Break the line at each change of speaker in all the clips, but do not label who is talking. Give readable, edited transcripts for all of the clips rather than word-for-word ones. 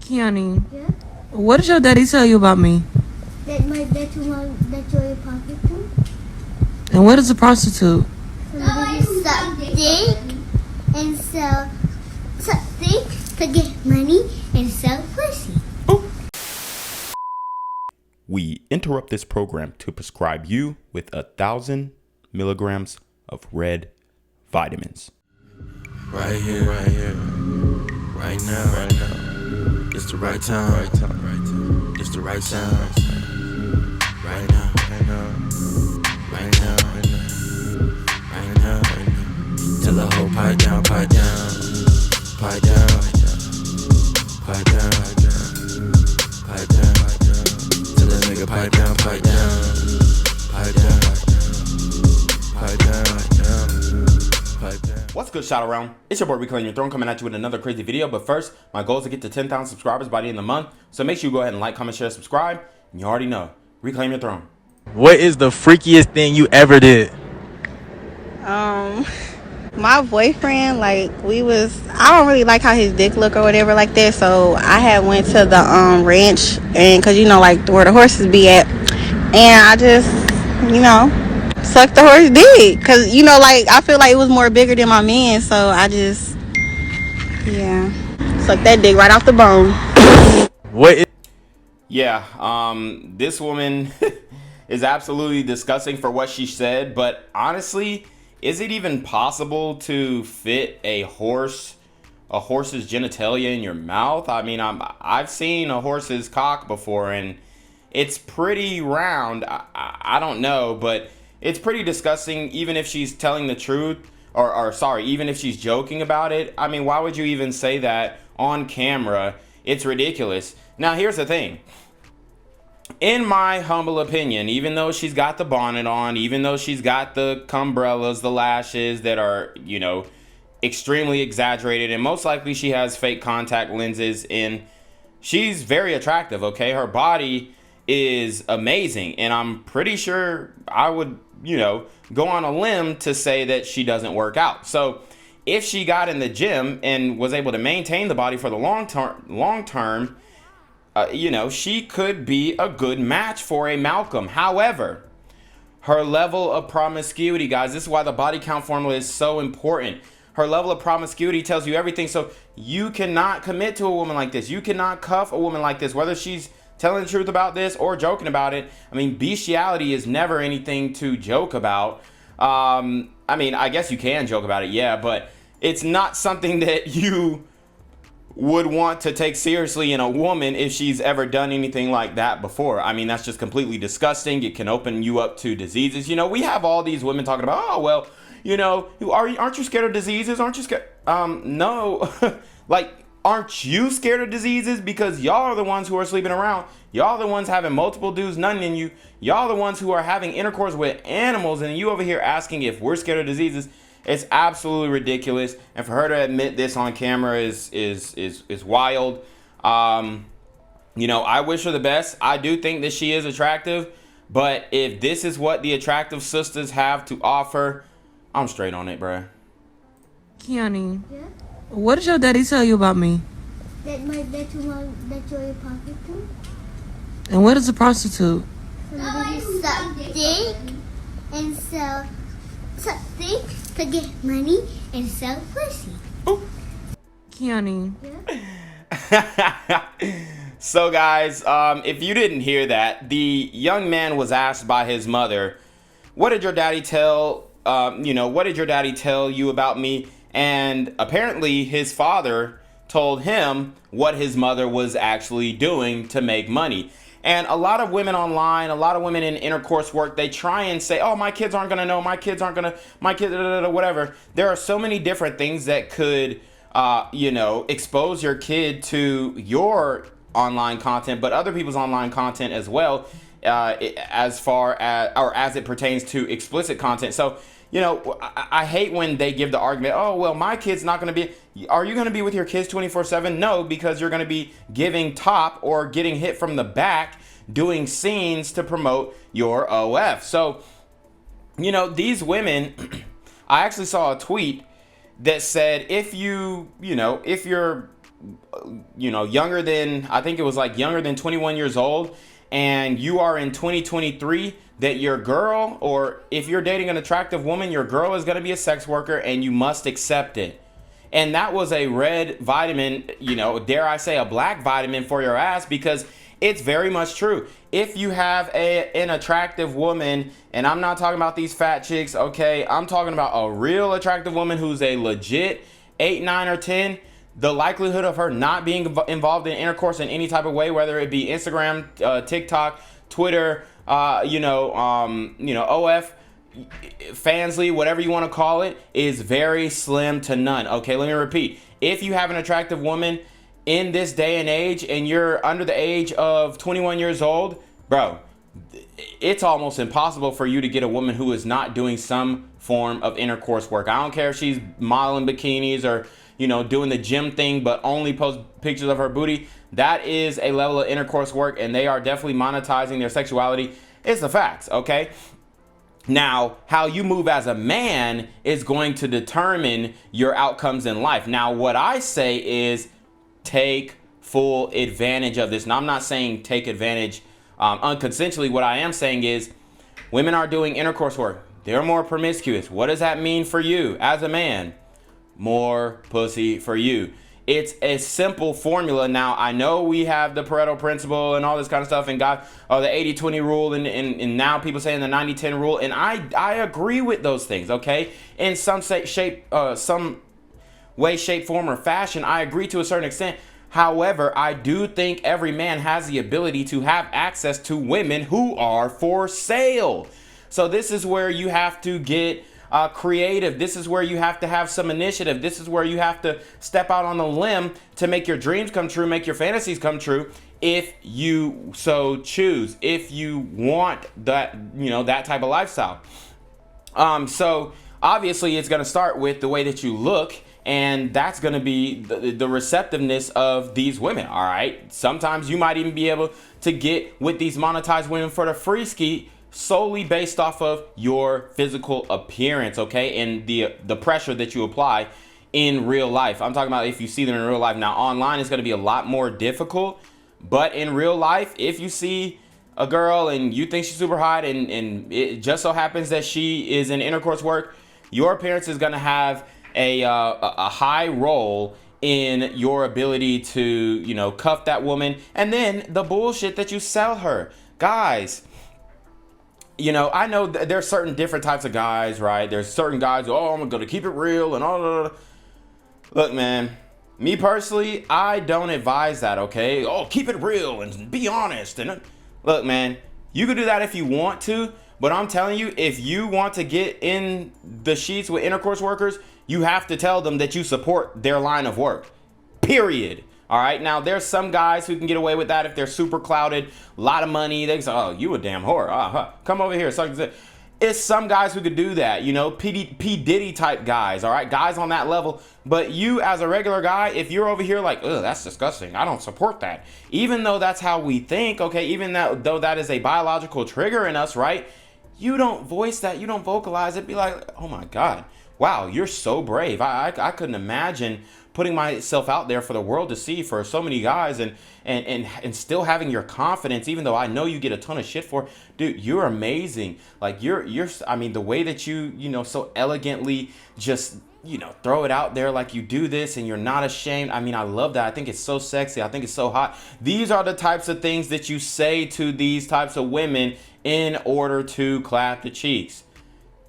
Keani,
Yeah?
what did your daddy tell you about me?
That you're a prostitute?
And what is a prostitute?
Somebody who suck dick and sell suck dick to get money and sell pussy.
We interrupt this program to prescribe you with 1,000 milligrams of red vitamins.
Right here, right now. It's the right time, It's the right sound. Right now. Tell the whole pipe down. Tell the nigga pipe down.
What's good, shout around? It's your boy Reclaim Your Throne coming at you with another crazy video. But first, my goal is to get to 10,000 subscribers by the end of the month. So make sure you go ahead and like, comment, share, subscribe. And you already know, Reclaim Your Throne.
What is the freakiest thing you ever did?
My boyfriend, I don't really like how his dick look or whatever like that, so I had went to the ranch, and cause where the horses be at, and I just sucked the horse dick, cause I feel like it was more bigger than my man, so I just sucked that dick right off the bone.
This woman is absolutely disgusting for what she said, but honestly, is it even possible to fit a horse's genitalia in your mouth? I mean, I've seen a horse's cock before, and it's pretty round. I don't know, but it's pretty disgusting, even if she's telling the truth, or even if she's joking about it. I mean, why would you even say that on camera? It's ridiculous. Now, here's the thing. In my humble opinion, even though she's got the bonnet on, even though she's got the cumbrellas, the lashes that are, extremely exaggerated, and most likely she has fake contact lenses in, she's very attractive, okay? Her body is amazing, and I'm pretty sure I would, go on a limb to say that she doesn't work out. So if she got in the gym and was able to maintain the body for the long term, she could be a good match for a Malcolm. However, her level of promiscuity, guys, this is why the body count formula is so important. Her level of promiscuity tells you everything. So you cannot commit to a woman like this. You cannot cuff a woman like this, whether she's telling the truth about this or joking about it. I mean, bestiality is never anything to joke about. I guess you can joke about it, yeah, but it's not something that you would want to take seriously in a woman if she's ever done anything like that before. I mean, that's just completely disgusting. It can open you up to diseases. We have all these women talking about, oh, well, aren't you scared of diseases? Aren't you scared? No. Aren't you scared of diseases? Because y'all are the ones who are sleeping around. Y'all are the ones having multiple dudes nutting in you. Y'all are the ones who are having intercourse with animals, and you over here asking if we're scared of diseases. It's absolutely ridiculous, and for her to admit this on camera is wild. I wish her the best. I do think that she is attractive, but if this is what the attractive sisters have to offer, I'm straight on it, bruh.
Keani,
Yeah?
what did your daddy tell you about me?
That you're a prostitute?
And what is a prostitute?
Somebody who suck dick and sell suck dick to get money and sell pussy.
Keani.
Yeah?
So guys, if you didn't hear that, the young man was asked by his mother, what did your daddy tell you about me? And apparently his father told him what his mother was actually doing to make money. And a lot of women online, a lot of women in intercourse work, they try and say, oh, my kids aren't going to know, whatever. There are so many different things that could, expose your kid to your online content, but other people's online content as well, as it pertains to explicit content. So, I hate when they give the argument, oh, well, my kid's not going to be, are you going to be with your kids 24/7? No, because you're going to be giving top or getting hit from the back, doing scenes to promote your OF. So, these women, I actually saw a tweet that said, if you're younger than, I think it was like younger than 21 years old, and you are in 2023, that your girl, or if you're dating an attractive woman, your girl is going to be a sex worker and you must accept it. And that was a red vitamin, dare I say a black vitamin for your ass, because it's very much true. If you have an attractive woman, and I'm not talking about these fat chicks, okay, I'm talking about a real attractive woman who's a legit 8, 9, or 10, the likelihood of her not being involved in intercourse in any type of way, whether it be Instagram, TikTok, Twitter, OF, Fansly, whatever you want to call it, is very slim to none. Okay, let me repeat. If you have an attractive woman in this day and age and you're under the age of 21 years old, bro, it's almost impossible for you to get a woman who is not doing some form of intercourse work. I don't care if she's modeling bikinis or, doing the gym thing, but only post pictures of her booty. That is a level of intercourse work, and they are definitely monetizing their sexuality. It's the facts, okay? Now, how you move as a man is going to determine your outcomes in life. Now, what I say is take full advantage of this. Now, I'm not saying take advantage unconsensually. What I am saying is women are doing intercourse work. They're more promiscuous. What does that mean for you as a man? More pussy for you. It's a simple formula. Now, I know we have the Pareto principle and all this kind of stuff, and got the 80-20 rule, and now people saying the 90-10 rule, and I agree with those things, okay? In some some way, shape, form, or fashion, I agree to a certain extent. However, I do think every man has the ability to have access to women who are for sale. So this is where you have to get creative. This is where you have to have some initiative. This is where you have to step out on the limb to make your dreams come true, make your fantasies come true, if you so choose, if you want that, that type of lifestyle. So obviously it's going to start with the way that you look, and that's going to be the receptiveness of these women. All right. Sometimes you might even be able to get with these monetized women for the free ski, solely based off of your physical appearance, okay, and the pressure that you apply in real life. I'm talking about if you see them in real life. Now, online is going to be a lot more difficult, but in real life, if you see a girl and you think she's super hot, and it just so happens that she is in intercourse work, your appearance is going to have a high role in your ability to, cuff that woman, and then the bullshit that you sell her. Guys, I know there's certain different types of guys, right? There's certain guys who, I'm going to keep it real and all that. Look, man, me personally, I don't advise that, okay? Keep it real and be honest. And look, man, you can do that if you want to, but I'm telling you, if you want to get in the sheets with intercourse workers, you have to tell them that you support their line of work, period. All right. Now, there's some guys who can get away with that if they're super clouded, a lot of money. They say, you a damn whore. Come over here. So it's some guys who could do that, P. Diddy type guys. All right. Guys on that level. But you as a regular guy, if you're over here like, that's disgusting, I don't support that. Even though that's how we think. OK, even though that is a biological trigger in us. Right. You don't voice that. You don't vocalize it. Be like, oh, my God. Wow, you're so brave. I couldn't imagine putting myself out there for the world to see for so many guys, and still having your confidence, even though I know you get a ton of shit for. Dude, you're amazing. Like you're I mean, the way that you so elegantly just throw it out there, like you do this and you're not ashamed. I mean, I love that. I think it's so sexy. I think it's so hot. These are the types of things that you say to these types of women in order to clap the cheeks.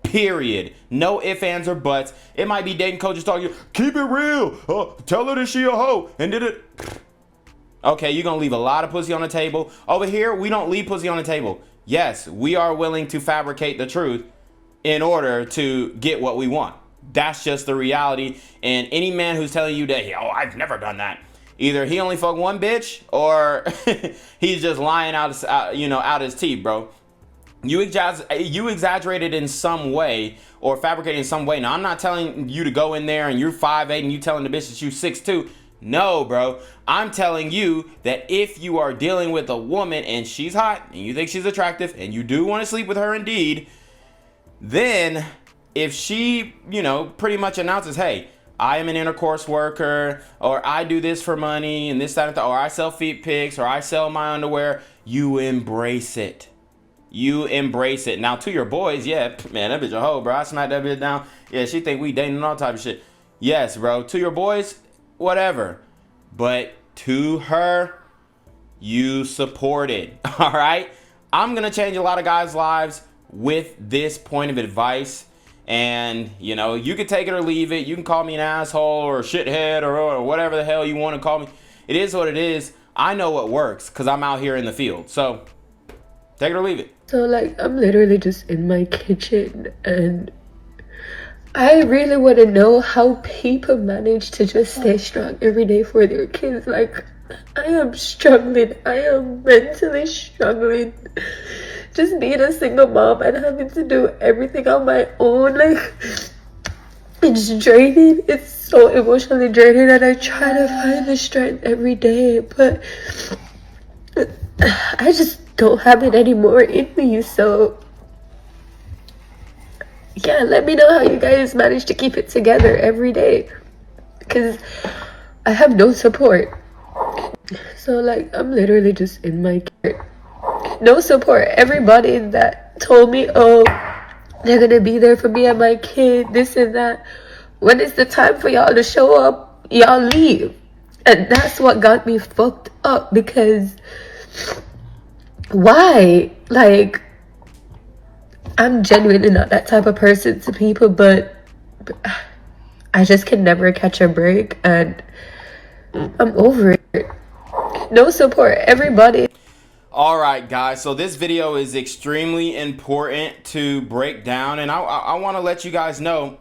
Period. No ifs, ands, or buts. It might be dating coaches talking, keep it real. Tell her that she a hoe. And did it. Okay, you're going to leave a lot of pussy on the table. Over here, we don't leave pussy on the table. Yes, we are willing to fabricate the truth in order to get what we want. That's just the reality. And any man who's telling you that, I've never done that, either he only fucked one bitch or he's just lying out his teeth, bro. You exaggerated in some way or fabricated in some way. Now, I'm not telling you to go in there and you're 5'8" and you telling the bitch that you 6'2". No, bro. I'm telling you that if you are dealing with a woman and she's hot and you think she's attractive and you do want to sleep with her indeed, then if she, pretty much announces, hey, I am an intercourse worker, or I do this for money, and this, that, and that, or I sell feet pics, or I sell my underwear, you embrace it. You embrace it. Now, to your boys, yeah, man, that bitch a hoe, bro. I smacked that bitch down. Yeah, she think we dating and all type of shit. Yes, bro. To your boys, whatever. But to her, you support it. All right? I'm going to change a lot of guys' lives with this point of advice. And, you know, you can take it or leave it. You can call me an asshole or a shithead or whatever the hell you want to call me. It is what it is. I know what works because I'm out here in the field. So, take it or leave it.
So, like, I'm literally just in my kitchen, and I really want to know how people manage to just stay strong every day for their kids. Like, I am struggling. I am mentally struggling. Just being a single mom and having to do everything on my own, like, it's draining. It's so emotionally draining, and I try to find the strength every day, but I just don't have it anymore in me. So yeah, let me know how you guys manage to keep it together every day, because I have no support. So, like, I'm literally just in my kitchen. No support. Everybody that told me, oh, they're gonna be there for me and my kid, this and that, when it's the time for y'all to show up, y'all leave. And that's what got me fucked up, because why? Like, I'm genuinely not that type of person to people, but I just can never catch a break, and I'm over it. No support. Everybody.
All right, guys, so this video is extremely important to break down, and I want to let you guys know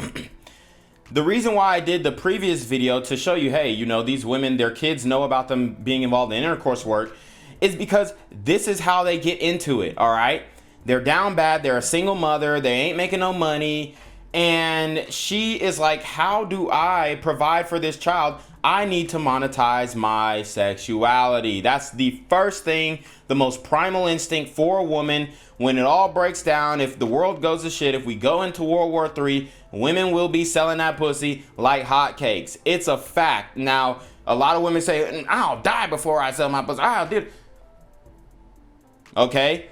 the reason why I did the previous video to show you, hey, you know, these women, their kids know about them being involved in intercourse work, is because this is how they get into it. All right, they're down bad, they're a single mother, they ain't making no money, and she is like, how do I provide for this child? I need to monetize my sexuality. That's the first thing, the most primal instinct for a woman. When it all breaks down, if the world goes to shit, if we go into World War III, women will be selling that pussy like hotcakes. It's a fact. Now, a lot of women say, I'll die before I sell my pussy. I'll do it. Okay,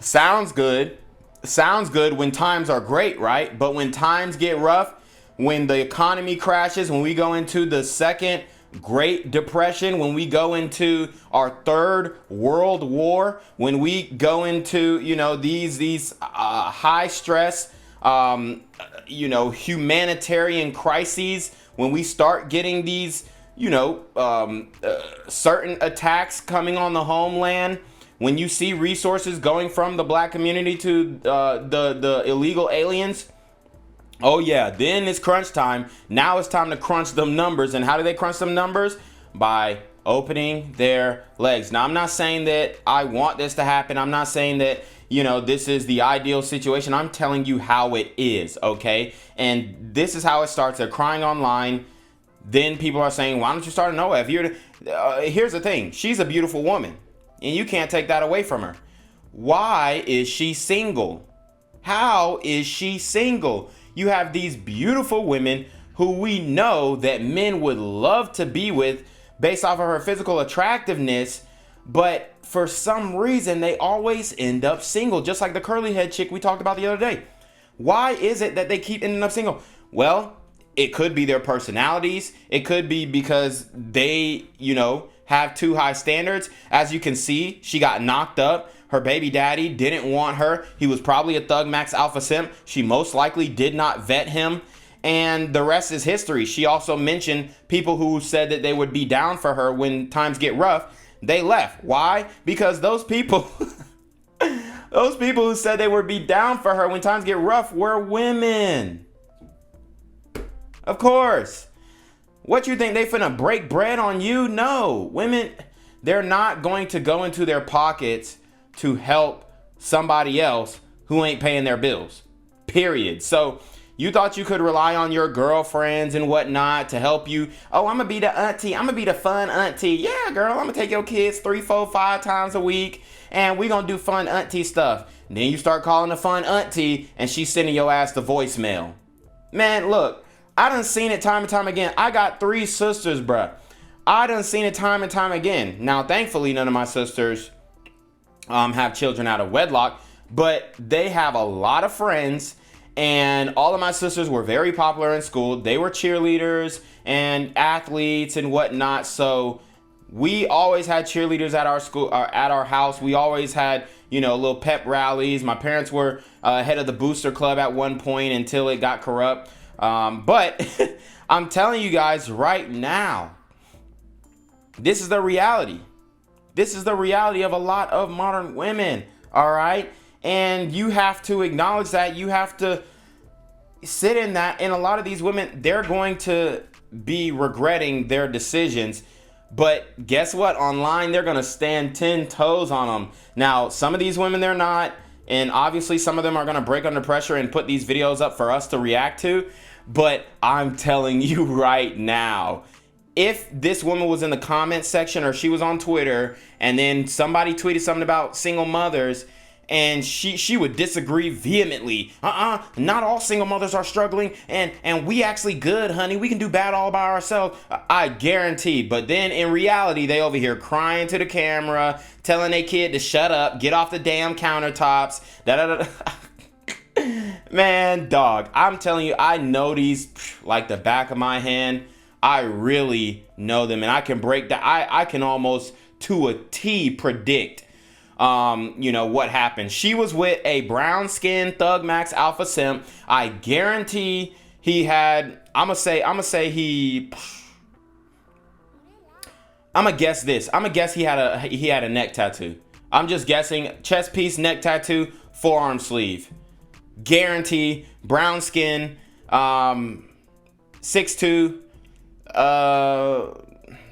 sounds good. Sounds good when times are great, right? But when times get rough, when the economy crashes, when we go into the second Great Depression, when we go into our third World War, when we go into, you know, these high stress, you know, humanitarian crises, when we start getting these, you know, certain attacks coming on the homeland, when you see resources going from the black community to the illegal aliens, oh yeah, then it's crunch time. Now it's time to crunch them numbers. And how do they crunch them numbers? By opening their legs. Now, I'm not saying that I want this to happen. I'm not saying that, you know, this is the ideal situation. I'm telling you how it is, okay? And this is how it starts. They're crying online. Then people are saying, why don't you start a NOAH? If you're, here's the thing. She's a beautiful woman, and you can't take that away from her. Why is she single? How is she single? You have these beautiful women who we know that men would love to be with based off of her physical attractiveness, but for some reason they always end up single, just like the curly head chick we talked about the other day. Why is it that they keep ending up single? Well, it could be their personalities. It could be because they, you know, have too high standards. As you can see, she got knocked up. Her baby daddy didn't want her. He was probably a Thug Max Alpha Simp. She most likely did not vet him. And the rest is history. She also mentioned people who said that they would be down for her when times get rough. They left. Why? Because those people, those people who said they would be down for her when times get rough were women. Of course. What you think, they finna break bread on you? No. Women, they're not going to go into their pockets to help somebody else who ain't paying their bills, period. So you thought you could rely on your girlfriends and whatnot to help you. Oh, I'm gonna be the auntie. I'm gonna be the fun auntie. Yeah, girl, I'm gonna take your kids 3, 4, 5 times a week, and we gonna do fun auntie stuff. And then you start calling the fun auntie, and she's sending your ass the voicemail. Man, look, I done seen it time and time again. I got 3 sisters, bruh. I done seen it time and time again. Now, thankfully, none of my sisters have children out of wedlock, but they have a lot of friends, and all of my sisters were very popular in school. They were cheerleaders and athletes and whatnot, so we always had cheerleaders at our school, at our house. We always had, you know, little pep rallies. My parents were head of the booster club at one point until it got corrupt. But I'm telling you guys right now, this is the reality. This is the reality of a lot of modern women, all right? And you have to acknowledge that. You have to sit in that. And a lot of these women, they're going to be regretting their decisions. But guess what? Online, they're going to stand 10 toes on them. Now, some of these women, they're not. And obviously, some of them are going to break under pressure and put these videos up for us to react to. But I'm telling you right now, if this woman was in the comments section or she was on Twitter and then somebody tweeted something about single mothers and she would disagree vehemently. Not all single mothers are struggling, and we actually good, honey. We can do bad all by ourselves. I guarantee. But then in reality, they over here crying to the camera, telling their kid to shut up, get off the damn countertops. Man, dog, I'm telling you, I know these like the back of my hand. I really know them, and I can break that. I can almost to a T predict you know what happened. She was with a brown skinned Thug Max Alpha Simp. I guarantee he had, I'm gonna guess this. I'm gonna guess he had a neck tattoo. I'm just guessing. Chest piece, neck tattoo, forearm sleeve. Guarantee, brown skin, 6'2".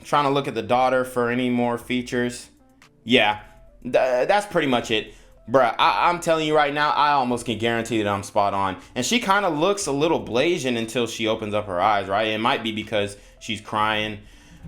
Trying to look at the daughter for any more features. Yeah, that's pretty much it. Bruh, I'm telling you right now, I almost can guarantee that I'm spot on. And she kind of looks a little Blasian until she opens up her eyes, right? It might be because she's crying.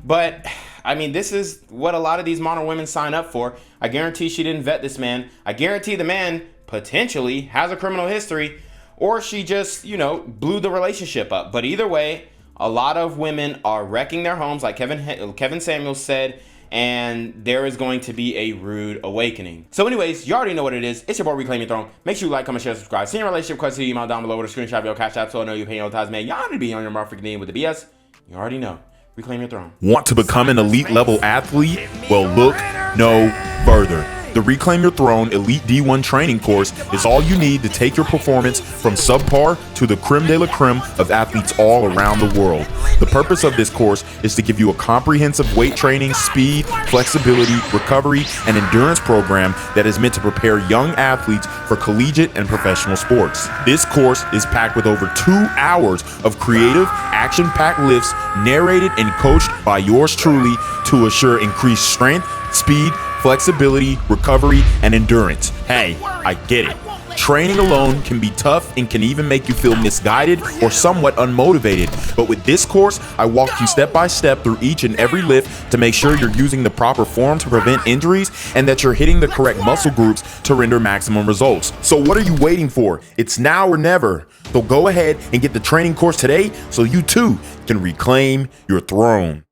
But, I mean, this is what a lot of these modern women sign up for. I guarantee she didn't vet this man. I guarantee the man potentially has a criminal history. Or she just, you know, blew the relationship up. But either way, a lot of women are wrecking their homes, like Kevin Samuels said. And there is going to be a rude awakening. So anyways, you already know what it is. It's your boy Reclaim Your Throne. Make sure you like, comment, share, subscribe. Send your relationship question to email down below with a screenshot of your CashApp so I know you're paying your tithes, man. Y'all need to be on your motherfucking name with the BS. You already know. Reclaim Your Throne.
Want to become an elite level athlete? Well, look no further. The Reclaim Your Throne Elite D1 training course is all you need to take your performance from subpar to the creme de la creme of athletes all around the world. The purpose of this course is to give you a comprehensive weight training, speed, flexibility, recovery, and endurance program that is meant to prepare young athletes for collegiate and professional sports. This course is packed with over 2 hours of creative, action-packed lifts narrated and coached by yours truly to assure increased strength, speed, flexibility, recovery, and endurance. Hey, I get it. Training alone can be tough and can even make you feel misguided or somewhat unmotivated. But with this course, I walk you step by step through each and every lift to make sure you're using the proper form to prevent injuries and that you're hitting the correct muscle groups to render maximum results. So what are you waiting for? It's now or never. So go ahead and get the training course today so you too can reclaim your throne.